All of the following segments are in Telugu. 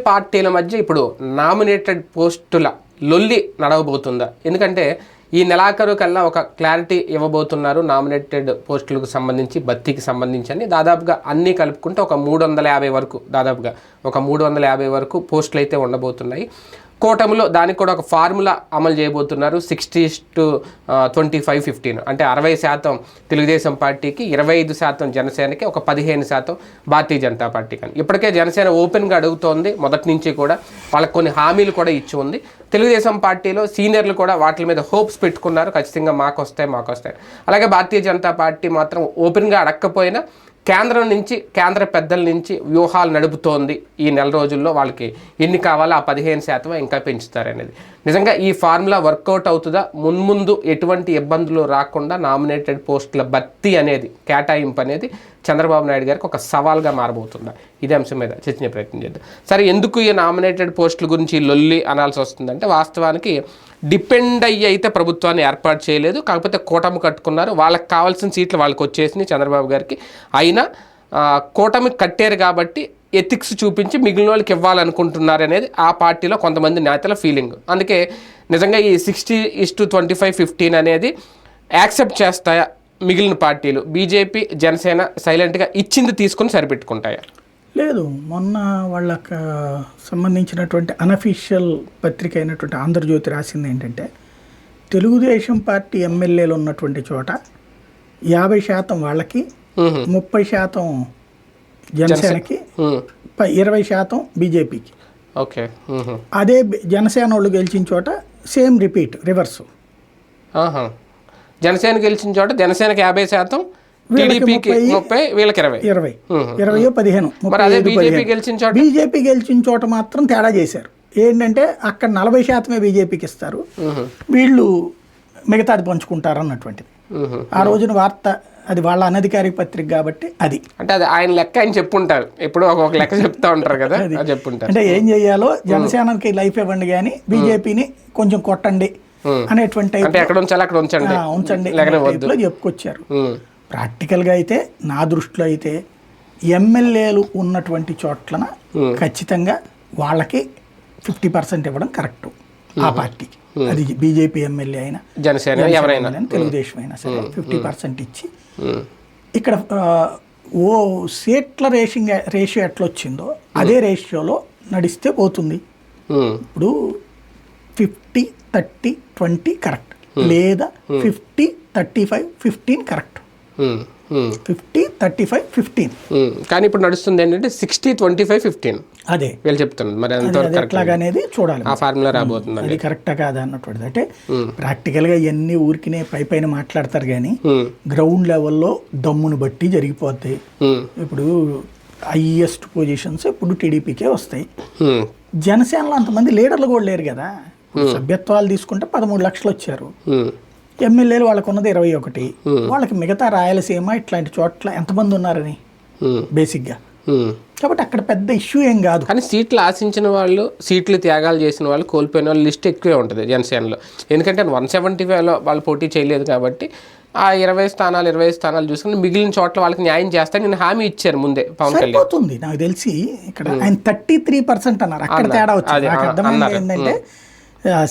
పార్టీల మధ్య ఇప్పుడు నామినేటెడ్ పోస్టుల లొల్లి నడవబోతుందా? ఎందుకంటే ఈ నెలాఖరు కల్లా ఒక క్లారిటీ ఇవ్వబోతున్నారు నామినేటెడ్ పోస్టులకు సంబంధించి, భర్తీకి సంబంధించి అని. దాదాపుగా అన్నీ కలుపుకుంటే ఒక 350 వరకు, దాదాపుగా ఒక 350 వరకు పోస్టులు అయితే ఉండబోతున్నాయి. కూటమిలో దానికి కూడా ఒక ఫార్ములా అమలు చేయబోతున్నారు. 60-25-15 అంటే 60% తెలుగుదేశం పార్టీకి, 25% జనసేనకి, ఒక 15% భారతీయ జనతా పార్టీకి అని. ఇప్పటికే జనసేన ఓపెన్గా అడుగుతోంది, మొదటి నుంచి కూడా వాళ్ళకి కొన్ని హామీలు కూడా ఇచ్చి ఉంది. తెలుగుదేశం పార్టీలో సీనియర్లు కూడా వాటి మీద హోప్స్ పెట్టుకున్నారు, ఖచ్చితంగా మాకు వస్తాయి. అలాగే భారతీయ జనతా పార్టీ మాత్రం ఓపెన్గా అడగకపోయినా కేంద్రం నుంచి, కేంద్ర పెద్దల నుంచి వ్యూహాలు నడుపుతోంది. ఈ నెల రోజుల్లో వాళ్ళకి ఎన్ని కావాలో ఆ 15% ఇంకా పెంచుతారనేది. నిజంగా ఈ ఫార్ములా వర్కౌట్ అవుతుందా? మున్ముందు ఎటువంటి ఇబ్బందులు రాకుండా నామినేటెడ్ పోస్టుల భర్తీ అనేది, కేటాయింపు అనేది చంద్రబాబు నాయుడు గారికి ఒక సవాల్గా మారబోతుందా? ఇదే అంశం మీద చర్చించే ప్రయత్నం చేద్దాం. సరే, ఎందుకు ఈ నామినేటెడ్ పోస్టుల గురించి లొల్లి అనాల్సి వస్తుందంటే, వాస్తవానికి డిపెండ్ అయ్యి అయితే ప్రభుత్వాన్ని ఏర్పాటు చేయలేదు. కాకపోతే కూటమి కట్టుకున్నారు, వాళ్ళకి కావాల్సిన సీట్లు వాళ్ళకి వచ్చేసినాయి చంద్రబాబు గారికి. అయినా కూటమి కట్టారు కాబట్టి ఎథిక్స్ చూపించి మిగిలిన వాళ్ళకి ఇవ్వాలనుకుంటున్నారు అనేది ఆ పార్టీలో కొంతమంది నేతల ఫీలింగ్. అందుకే నిజంగా ఈ 60-25-15 అనేది యాక్సెప్ట్ చేస్తాయా మిగిలిన పార్టీలు? బీజేపీ, జనసేన సైలెంట్గా ఇచ్చింది తీసుకుని సరిపెట్టుకుంటాయా? లేదు, మొన్న వాళ్ళకి సంబంధించినటువంటి అనఫీషియల్ పత్రిక అయినటువంటి ఆంధ్రజ్యోతి రాసింది ఏంటంటే, తెలుగుదేశం పార్టీ ఎమ్మెల్యేలు ఉన్నటువంటి చోట 50% వాళ్ళకి, 30% జనసేనకి, 20% బీజేపీకి. ఓకే. అదే జనసేన వాళ్ళు గెలిచిన చోట సేమ్ రిపీట్, రివర్స్. జనసేన గెలిచిన చోట జనసేనకి 50%, టీడీపీకి 30, వీళ్ళకి 20. బీజేపీ గెలిచిన చోట మాత్రం తేడా చేశారు. ఏంటంటే అక్కడ 40% బీజేపీకి ఇస్తారు, వీళ్ళు మిగతాది పంచుకుంటారు అన్నటువంటిది. ఆ రోజున వార్త అది వాళ్ళ అనధికారిక పత్రిక కాబట్టి అది అంటే అది ఆయన లెక్క ఆయన చెప్పుంటారు, ఎప్పుడు ఒక లెక్క చెప్తా ఉంటారు కదా, చెప్పుంటారు. అంటే ఏం చెయ్యాలో జనసేనకి లైఫ్ ఇవ్వండి కానీ బీజేపీని కొంచెం కొట్టండి అనేటువంటి ఉంచండి చెప్పుకొచ్చారు. ప్రాక్టికల్గా అయితే నా దృష్టిలో అయితే ఎమ్మెల్యేలు ఉన్నటువంటి చోట్లన ఖచ్చితంగా వాళ్ళకి 50% ఇవ్వడం కరెక్ట్. ఆ పార్టీకి, అది బీజేపీ ఎమ్మెల్యే అయినా, జనసేన ఎవరైనా, తెలుగుదేశం అయినా సరే 50% ఇచ్చి, ఇక్కడ సీట్ల రేషియో ఎట్లా వచ్చిందో అదే రేషియోలో నడిస్తే పోతుంది. ఇప్పుడు 50-30-20 కరెక్ట్, లేదా 50-35-15 కరెక్ట్. 50-35-15 కానీ ఇప్పుడు నడుస్తుంది ఏంటంటే 60-25-15. అదే వీళ్ళు చెప్తున్నారు. మరి ఎట్లాగా అనేది చూడాలి, ఆ ఫార్ములా రాబోతుంది, అది కరెక్టా కాదా అన్నటువంటిది. అంటే ప్రాక్టికల్గా ఇవన్నీ ఊరికినే పైన మాట్లాడతారు కానీ గ్రౌండ్ లెవెల్లో దమ్మును బట్టి జరిగిపోతాయి. ఇప్పుడు హైయెస్ట్ పొజిషన్స్ ఇప్పుడు టీడీపీకే వస్తాయి. జనసేనలో అంతమంది లీడర్లు కూడా లేరు కదా. సభ్యత్వాలు తీసుకుంటే 13 లక్షలు వచ్చారు, ఎమ్మెల్యేలు వాళ్ళకు ఉన్నది 21. వాళ్ళకి మిగతా రాయలసీమ ఇట్లాంటి చోట్ల ఎంతమంది ఉన్నారని బేసిక్గా. కాబట్టి అక్కడ పెద్ద ఇష్యూ ఏం కాదు. కానీ సీట్లు ఆశించిన వాళ్ళు, సీట్లు త్యాగాలు చేసిన వాళ్ళు, కోల్పోయిన వాళ్ళు లిస్ట్ ఎక్కువే ఉంటుంది జనసేనలో. ఎందుకంటే 175లో వాళ్ళు పోటీ చేయలేదు కాబట్టి ఆ 20 స్థానాలు చూసుకుని మిగిలిన చోట్ల వాళ్ళకి న్యాయం చేస్తాను నేను హామీ ఇచ్చారు ముందే పవన్ కళ్యాణ్. సరిపోతుంది నాకు తెలిసి. ఇక్కడ ఆయన 33% అన్నారు, అక్కడ తేడా వచ్చింది. నాకు అర్థమైంది ఏంటంటే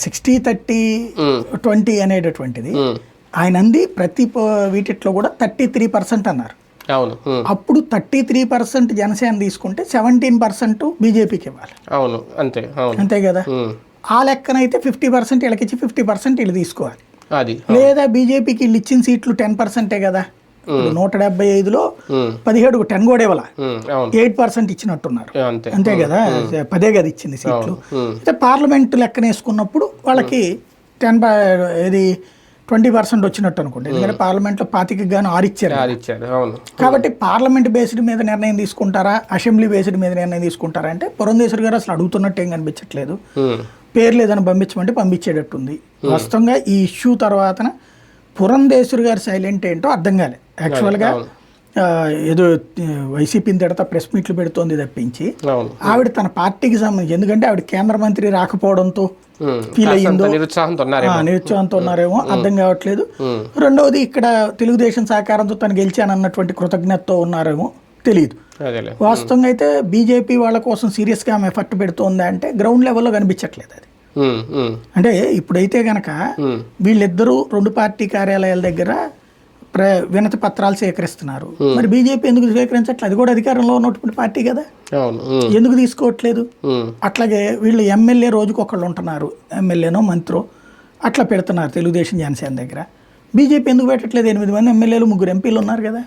60-30-20 అనేటటువంటిది ఆయన అంది ప్రతి వీటిలో కూడా 33% అన్నారు. అవును. అప్పుడు 33% జనసేన తీసుకుంటే 17% బీజేపీకి ఇవ్వాలి. అవును, అంతే. అంతే కదా. ఆ లెక్కనైతే 50% వీళ్ళకి ఇచ్చి 50% వీళ్ళు తీసుకోవాలి. అది లేదా బీజేపీకి వీళ్ళు ఇచ్చిన సీట్లు 10% కదా. 175లో 17 10 కూడా ఇవ్వాల, 8% ఇచ్చినట్టున్నారు. అంతే కదా, 10 కదా ఇచ్చింది సీట్లు. అయితే పార్లమెంట్ లెక్కన వేసుకున్నప్పుడు వాళ్ళకి 20% వచ్చినట్టు అనుకోండి. ఎందుకంటే పార్లమెంట్లో 25 గాను 6 ఇచ్చారు. కాబట్టి పార్లమెంట్ బేస్డ్ మీద నిర్ణయం తీసుకుంటారా, అసెంబ్లీ బేస్డ్ మీద నిర్ణయం తీసుకుంటారా అంటే పురంధేశ్వరి గారు అసలు అడుగుతున్నట్టు ఏం కనిపించట్లేదు. పేర్లు ఏదైనా పంపించమంటే పంపించేటట్టుంది. వాస్తవంగా ఈ ఇష్యూ తర్వాత పురంధేశ్వరి గారు సైలెంట్ ఏంటో అర్థం కాలే. యాక్చువల్గా ఏదో వైసీపీని తిడతా ప్రెస్ మీట్లు పెడుతోంది తప్పించి ఆవిడ తన పార్టీకి సంబంధించి, ఎందుకంటే ఆవిడ కేంద్ర మంత్రి రాకపోవడంతో ఫీల్ అయ్యిందో, నిరుత్సాహంతో ఉన్నారేమో అర్థం కావట్లేదు. రెండవది ఇక్కడ తెలుగుదేశం సహకారంతో తను గెలిచానన్నటువంటి కృతజ్ఞతతో ఉన్నారేమో తెలియదు. అదేలే. వాస్తవంగా అయితే బీజేపీ వాళ్ళ కోసం సీరియస్గా ఆమె ఎఫర్ట్ పెడుతుందా అంటే గ్రౌండ్ లెవెల్లో కనిపించట్లేదు అది. అంటే ఇప్పుడైతే గనక వీళ్ళిద్దరూ 2 పార్టీ కార్యాలయాల దగ్గర వినతి పత్రాలు సేకరిస్తున్నారు. మరి బీజేపీ ఎందుకు సేకరించట్లేదు? అది కూడా అధికారంలో ఉన్నటువంటి పార్టీ కదా, ఎందుకు తీసుకోవట్లేదు? అట్లాగే వీళ్ళు ఎమ్మెల్యే రోజుకి ఒకళ్ళు ఉంటున్నారు, ఎమ్మెల్యేనో మంత్రో అట్లా పెడుతున్నారు తెలుగుదేశం జనసేన దగ్గర. బీజేపీ ఎందుకు పెట్టట్లేదు? 8 మంది ఎమ్మెల్యేలు 3 ఎంపీలు ఉన్నారు కదా,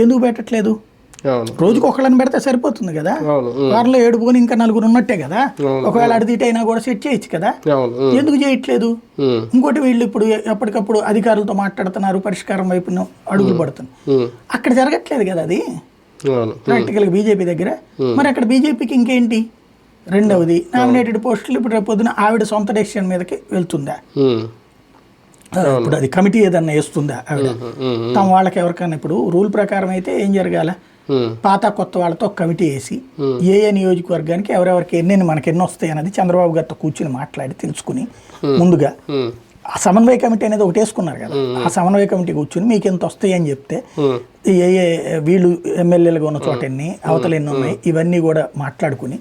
ఎందుకు పెట్టట్లేదు? రోజుకి ఒకళ్ళని పెడితే సరిపోతుంది కదా, వారిలో 7 పోని ఇంకా 4 ఉన్నట్టే కదా. ఒకవేళ అడిదిటైనా కూడా సెట్ చేయొచ్చు కదా, ఎందుకు చేయట్లేదు? ఇంకోటి వీళ్ళు ఇప్పుడు ఎప్పటికప్పుడు అధికారులతో మాట్లాడుతున్నారు, పరిష్కారం వైపు అడుగులు పడుతున్నారు, అక్కడ జరగట్లేదు కదా అది ప్రాక్టికల్గా బీజేపీ దగ్గర. మరి అక్కడ బీజేపీకి ఇంకేంటి? రెండవది నామినేటెడ్ పోస్టులు ఇప్పుడు రేపు పొద్దున ఆవిడ సొంత డెసిషన్ మీదకి వెళ్తుందా? ఇప్పుడు అది కమిటీ ఏదన్నా వేస్తుందా ఆవిడ తమ వాళ్ళకి ఎవరికైనా? ఇప్పుడు రూల్ ప్రకారం అయితే ఏం జరగాల, పాత కొత్త వాళ్ళతో కమిటీ వేసి ఏ నియోజకవర్గానికి ఎవరెవరికి మనకి ఎన్ని వస్తాయి అన్నది చంద్రబాబు గారితో కూర్చుని మాట్లాడి తెలుసుకుని ముందుగా ఆ సమన్వయ కమిటీ అనేది ఒకటి వేసుకున్నారు కదా, ఆ సమన్వయ కమిటీ కూర్చుని మీకు ఎంత వస్తాయి అని చెప్తే వీళ్ళు ఎమ్మెల్యేలుగా ఉన్న చోట ఎన్ని, అవతల ఎన్ని ఉన్నాయి, ఇవన్నీ కూడా మాట్లాడుకుని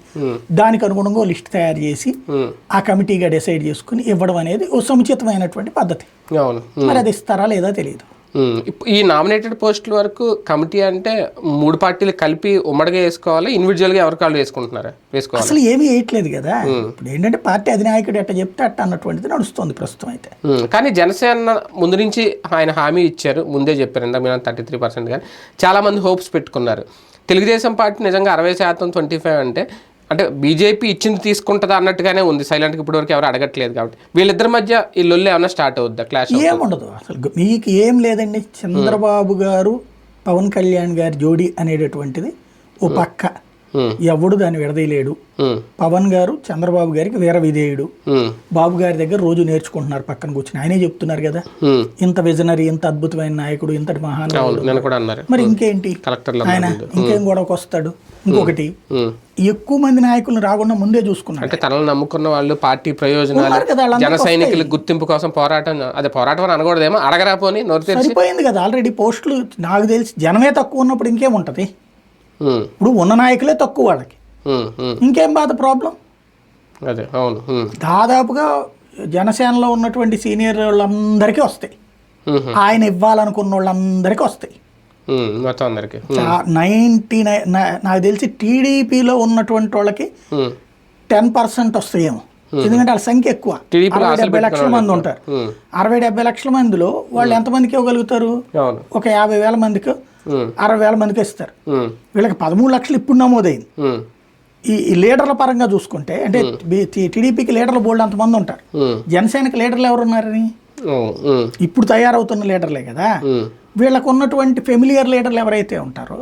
దానికి అనుగుణంగా లిస్ట్ తయారు చేసి ఆ కమిటీగా డిసైడ్ చేసుకుని ఇవ్వడం అనేది ఓ సముచితమైనటువంటి పద్ధతి. మరి అది ఇస్తారా లేదా తెలియదు. ఈ నామినేటెడ్ పోస్టుల వరకు కమిటీ అంటే 3 పార్టీలు కలిపి ఉమ్మడిగా వేసుకోవాలి, ఇండివిజువల్గా ఎవరికి వాళ్ళు వేసుకోవాలి? అసలు ఏమీ వేయట్లేదు కదా. ఇప్పుడు ఏంటంటే పార్టీ అధినాయకుడు ఎట్ట చెప్తే అట్ట అన్నటువంటిది నడుస్తుంది ప్రస్తుతం అయితే. కానీ జనసేన ముందు నుంచి ఆయన హామీ ఇచ్చారు, ముందే చెప్పారు, ఇందా మీరు 33%. కానీ చాలామంది హోప్స్ పెట్టుకున్నారు. తెలుగుదేశం పార్టీ నిజంగా 60%, 25% అంటే బీజేపీ ఇచ్చింది తీసుకుంటుందా అన్నట్టుగానే ఉంది సైలెంట్గా. ఇప్పటివరకు ఎవరు అడగట్లేదు కాబట్టి వీళ్ళిద్దరి మధ్య ఈ లొల్లి ఏమైనా స్టార్ట్ అవుద్దా? క్లాష్ ఏముండదు అసలు, మీకు ఏం లేదండి. చంద్రబాబు గారు పవన్ కళ్యాణ్ గారి జోడీ అనేటటువంటిది ఓ పక్క, ఎవడు దాన్ని విడదీయలేడు. పవన్ గారు చంద్రబాబు గారికి వీర విధేయుడు. బాబు గారి దగ్గర రోజు నేర్చుకుంటున్నారు పక్కన కూర్చుని, ఆయనే చెప్తున్నారు కదా ఇంత విజనరీ, ఇంత అద్భుతమైన నాయకుడు, ఇంతటి మహానుభావుడు, మరి ఇంకేంటి ఆయన ఇంకేం గొడవకు వస్తాడు? ఇంకొకటి, ఎక్కువ మంది నాయకులను రాకుండా ముందే చూసుకున్నారు. అంటే తనను నమ్ముకున్న వాళ్ళు పార్టీ ప్రయోజనాలు, జన సైనికుల గుర్తింపు కోసం పోరాటం, అదే పోరాటం అని అనకూడదేమో, అడగరాపోని సరిపోయింది కదా. ఆల్రెడీ పోస్టులు నాకు తెలిసి జనమే తక్కువ ఉన్నప్పుడు ఇంకేముంటది? ఇప్పుడు ఉన్న నాయకులే తక్కువ, వాళ్ళకి ఇంకేం బాధ ప్రాబ్లం? అదే అవును. దాదాపుగా జనసేనలో ఉన్నటువంటి సీనియర్ వాళ్ళందరికీ వస్తాయి, ఆయన ఇవ్వాలనుకున్న వాళ్ళందరికీ వస్తాయి. 99 నాకు తెలిసి టీడీపీలో ఉన్నటువంటి వాళ్ళకి 10% వస్తాయేమో, ఎందుకంటే వాళ్ళ సంఖ్య ఎక్కువ. 60-70 లక్షల మంది ఉంటారు. 60-70 లక్షల మందిలో వాళ్ళు ఎంతమందికి ఇవ్వగలుగుతారు? ఒక 50,000 మందికి, 60,000 మందికి ఇస్తారు. వీళ్ళకి 13 లక్షలు ఇప్పుడు నమోదైంది. ఈ లీడర్ల పరంగా చూసుకుంటే, అంటే టీడీపీకి లీడర్లు బోల్డ్ అంతమంది ఉంటారు, జనసేనకి లీడర్లు ఎవరు ఉన్నారని ఇప్పుడు తయారవుతున్న లీడర్లే కదా. వీళ్ళకు ఉన్నటువంటి ఫెమిలియర్ లీడర్లు ఎవరైతే ఉంటారో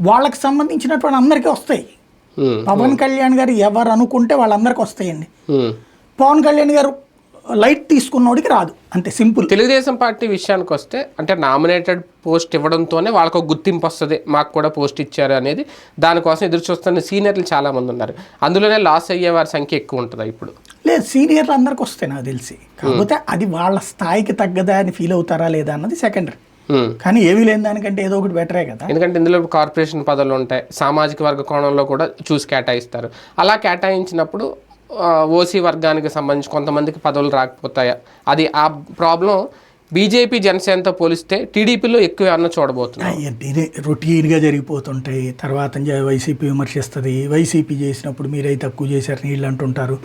వాళ్ళకి సంబంధించినటువంటి అందరికీ వస్తాయి. పవన్ కళ్యాణ్ గారు ఎవరు అనుకుంటే వాళ్ళందరికీ వస్తాయండి. పవన్ కళ్యాణ్ గారు లైట్ తీసుకున్నోడికి రాదు, అంతే సింపుల్. తెలుగుదేశం పార్టీ విషయానికి వస్తే, అంటే నామినేటెడ్ పోస్ట్ ఇవ్వడంతోనే వాళ్ళకు ఒక గుర్తింపు వస్తుంది, మాకు కూడా పోస్ట్ ఇచ్చారు అనేది, దానికోసం ఎదురు చూస్తున్న సీనియర్లు చాలామంది ఉన్నారు. అందులోనే లాస్ అయ్యే వారి సంఖ్య ఎక్కువ ఉంటుందా ఇప్పుడు? లేదు, సీనియర్లు అందరికి వస్తాయి నాకు తెలిసి. కాకపోతే అది వాళ్ళ స్థాయికి తగ్గదా అని ఫీల్ అవుతారా లేదా అన్నది సెకండరీ. కానీ ఏమీ లేని దానికంటే ఏదో ఒకటి బెటరే కదా. ఎందుకంటే ఇందులో కార్పొరేషన్ పదవులు ఉంటాయి, సామాజిక వర్గ కోణంలో కూడా చూసి కేటాయిస్తారు. అలా కేటాయించినప్పుడు ఓసీ వర్గానికి సంబంధించి కొంతమందికి పదవులు రాకపోతాయా? అది ఆ ప్రాబ్లం బీజేపీ జనసేనతో పోలిస్తే టీడీపీలో ఎక్కువ అన్న చూడబోతున్నాయి. రొటీన్గా జరిగిపోతుంటాయి. తర్వాత వైసీపీ విమర్శిస్తుంది, వైసీపీ చేసినప్పుడు మీరై తక్కువ చేశారు నీళ్ళు అంటుంటారు.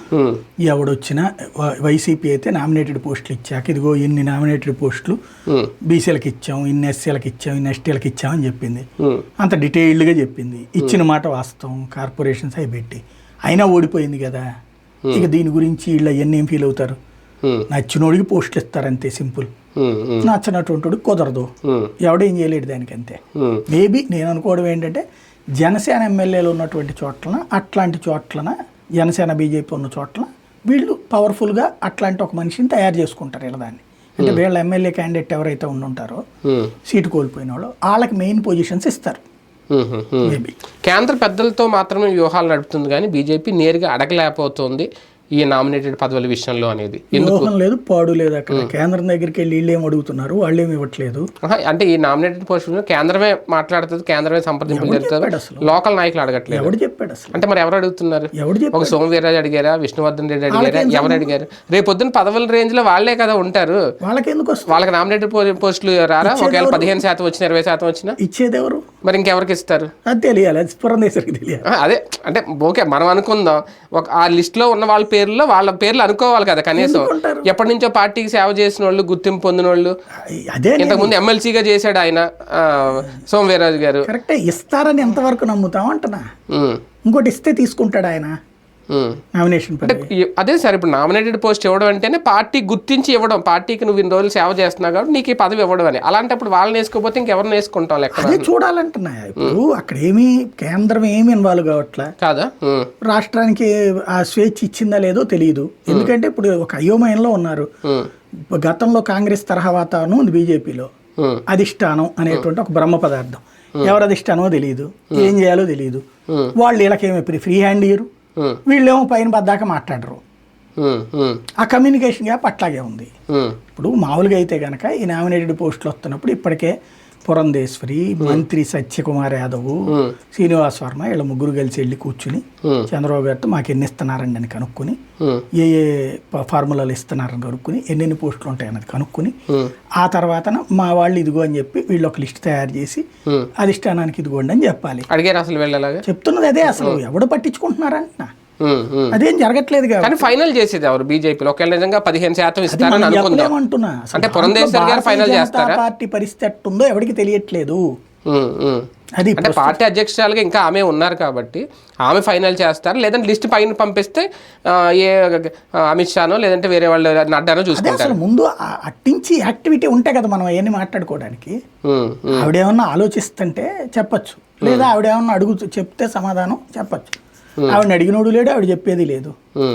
ఎవడొచ్చినా వైసీపీ అయితే నామినేటెడ్ పోస్టులు ఇచ్చాక ఇదిగో ఇన్ని నామినేటెడ్ పోస్టులు బీసీలకు ఇచ్చాం, ఇన్ని ఎస్సీలకు ఇచ్చాం, ఇన్ని ఎస్టీలకు ఇచ్చామని చెప్పింది. అంత డీటెయిల్డ్గా చెప్పింది. ఇచ్చిన మాట వాస్తవం, కార్పొరేషన్స్ అవి పెట్టి అయినా ఓడిపోయింది కదా. ఇక దీని గురించి వీళ్ళు అవన్నీ ఏం ఫీల్ అవుతారు? నచ్చినోడికి పోస్టులు ఇస్తారు అంతే, సింపుల్. నచ్చినటువంటి కుదరదు, ఎవడేం చేయలేడు దానికి, అంతే. మేబీ నేను అనుకోవడం ఏంటంటే జనసేన ఎమ్మెల్యేలు ఉన్నటువంటి చోట్లన, అట్లాంటి చోట్లన జనసేన బీజేపీ ఉన్న చోట్ల వీళ్ళు పవర్ఫుల్గా అట్లాంటి ఒక మనిషిని తయారు చేసుకుంటారు. ఇలా దాన్ని అంటే వీళ్ళ ఎమ్మెల్యే క్యాండిడేట్ ఎవరైతే ఉండుంటారో సీటు కోల్పోయిన వాళ్ళు వాళ్ళకి మెయిన్ పొజిషన్స్ ఇస్తారు. కేంద్ర పెద్దలతో మాత్రమే వ్యూహాలు నడుపుతుంది, కానీ బీజేపీ నేరుగా అడగలేకపోతుంది. ఈ నామినేటెడ్ పదవుల విషయంలో అనేది? వ్యూహం లేదు, పాడు లేదు. అక్కడ కేంద్రం దగ్గరికి వెళ్ళి వీళ్ళు ఏమి అడుగుతున్నారు, వాళ్ళు ఏమి ఇవ్వట్లేదు. అంటే ఈ నామినేటెడ్ పోస్ట్ కేంద్రమే మాట్లాడుతుంది, కేంద్రమే సంప్రదింపులు జరుగుతుంది, లోకల్ నాయకులు అడగట్లేదు. ఎవడు చెప్పాడు అసలు? అంటే మరి ఎవరు అడుగుతున్నారు? ఎవడు చెప్పాడు? ఒక సోమవీర్రాజు అడిగారా, విష్ణువర్ధన్ రెడ్డి అడిగారా, ఎవరు అడిగారు? రేపు పొద్దున్న పదవుల రేంజ్ లో వాళ్ళే కదా ఉంటారు. వాళ్ళకి ఎందుకు వస్తుంది? వాళ్ళకి నామినేటెడ్ పోస్టులు రారా? ఒకవేళ 15% వచ్చిన 20% వచ్చినా ఇచ్చేది ఎవరు? మరి ఇంకెవరికి ఇస్తారు? అది తెలియాలి, అది పురంధేశ్వరికి తెలియాలి. అదే అంటే ఓకే, మనం అనుకుందాం ఒక ఆ లిస్ట్ లో ఉన్న వాళ్ళ పేర్లు అనుకోవాలి కదా కనీసం. ఎప్పటి నుంచో పార్టీకి సేవ చేసిన వాళ్ళు, గుర్తింపు పొందిన వాళ్ళు. అదే ఇంతకుముందు ఎమ్మెల్సీగా చేశాడు ఆయన సోమవీర్రాజు గారు. కరెక్టే, ఇస్తారని ఎంతవరకు నమ్ముతాం అంటున్నా. ఇంకోటి ఇస్తే తీసుకుంటాడు ఆయన నామినేషన్. అంటే అదే సార్, ఇప్పుడు నామినేటెడ్ పోస్ట్ ఇవ్వడం అంటేనే పార్టీ గుర్తించి ఇవ్వడం, పార్టీకి నువ్వు ఇన్ని రోజులు సేవ చేస్తున్నావు కాబట్టి నీకు ఈ పదవి ఇవ్వడం అని. అలాంటప్పుడు వాళ్ళని వేసుకోకపోతే ఇంకెవరిని వేసుకుంటాం లెక్క. అదే చూడాలంటున్నా. ఇప్పుడు అక్కడ ఏమి కేంద్రం ఏమి ఇన్వాల్వ్ కావట్లే కాదా, రాష్ట్రానికి ఆ స్వేచ్ఛ ఇచ్చిందా లేదో తెలియదు. ఎందుకంటే ఇప్పుడు ఒక అయోమయంలో ఉన్నారు. గతంలో కాంగ్రెస్ తరహా వాతావరణం ఉంది బీజేపీలో. అధిష్టానం అనేటువంటి ఒక బ్రహ్మ పదార్థం, ఎవరు అధిష్టానమో తెలియదు, ఏం చేయాలో తెలియదు. వాళ్ళు వీళ్ళకేమి ఫ్రీ హ్యాండ్ ఇయ్యరు, వీళ్ళేమో పైన పద్దాక మాట్లాడరు. ఆ కమ్యూనికేషన్ గ్యాప్ అట్లాగే ఉంది. ఇప్పుడు మామూలుగా అయితే కనుక ఈ నామినేటెడ్ పోస్టులు వస్తున్నప్పుడు ఇప్పటికే పురంధేశ్వరి, మంత్రి సత్యకుమార్ యాదవ్, శ్రీనివాస్ వర్మ వీళ్ళ ముగ్గురు కలిసి వెళ్ళి కూర్చుని చంద్రబాబు గారితో మాకు ఎన్ని ఇస్తున్నారండి అని కనుక్కొని, ఏ ఏ ఫార్ములాలు ఇస్తున్నారని కనుక్కొని, ఎన్నెన్ని పోస్టులు ఉంటాయన్నది కనుక్కొని, ఆ తర్వాత మా వాళ్ళు ఇదిగో అని చెప్పి వీళ్ళు ఒక లిస్ట్ తయారు చేసి అధిష్టానానికి ఇదిగోండి అని చెప్పాలి. అడిగారు అసలు వెళ్ళలాగా చెప్తున్నది అదే. అసలు ఎవడు పట్టించుకుంటున్నారంటున్నా, అదేం జరగట్లేదు కానీ ఫైనల్ చేసేది ఎవరు? బీజేపీలో ఒకవేళ నిజంగా 15% ఇస్తారని అనుకుందాం. అంటే పురంధేశ్వరి గారు ఫైనల్ చేస్తారా? పార్టీ పరిస్థితి ఎట్టుందో ఎవరికి తెలియట్లేదు. అది అంటే పార్టీ అధ్యక్షురాలుగా ఇంకా ఆమె ఉన్నారు కాబట్టి ఆమె ఫైనల్ చేస్తారు, లేదంటే లిస్ట్ పైన పంపిస్తే ఏ అమిత్ షానో లేదంటే వేరే వాళ్ళు నడ్డానో చూసుకుంటారు. అసలు ముందు అట్టించి యాక్టివిటీ ఉంటే కదా మనం అవన్నీ మాట్లాడుకోవడానికి. ఆవిడేమన్నా ఆలోచిస్తుంటే చెప్పచ్చు, లేదా ఆవిడేమన్నా చెప్తే సమాధానం చెప్పచ్చు. ఆవిడని అడిగినోడు లేడు, ఆవిడ చెప్పేది లేదు,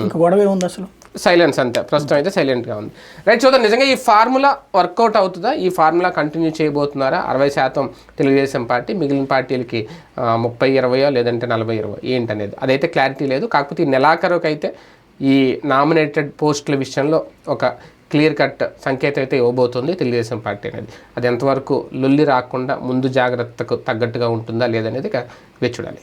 ఇంకా గొడవ ఏముంది అసలు? సైలెన్స్ అంతే, ప్రస్తుతం అయితే సైలెంట్గా ఉంది. రైట్, చూద్దాం నిజంగా ఈ ఫార్ములా వర్కౌట్ అవుతుందా, ఈ ఫార్ములా కంటిన్యూ చేయబోతున్నారా? 60% తెలుగుదేశం పార్టీ, మిగిలిన పార్టీలకి 30-20 లేదంటే 40-20 ఏంటనేది అదైతే క్లారిటీ లేదు. కాకపోతే ఈ నెలాఖరుకు అయితే ఈ నామినేటెడ్ పోస్టుల విషయంలో ఒక క్లియర్ కట్ సంకేతం అయితే ఇవ్వబోతుంది తెలుగుదేశం పార్టీ అనేది. అది ఎంతవరకు లొల్లి రాకుండా ముందు జాగ్రత్తకు తగ్గట్టుగా ఉంటుందా లేదనేది వేచి చూడాలి.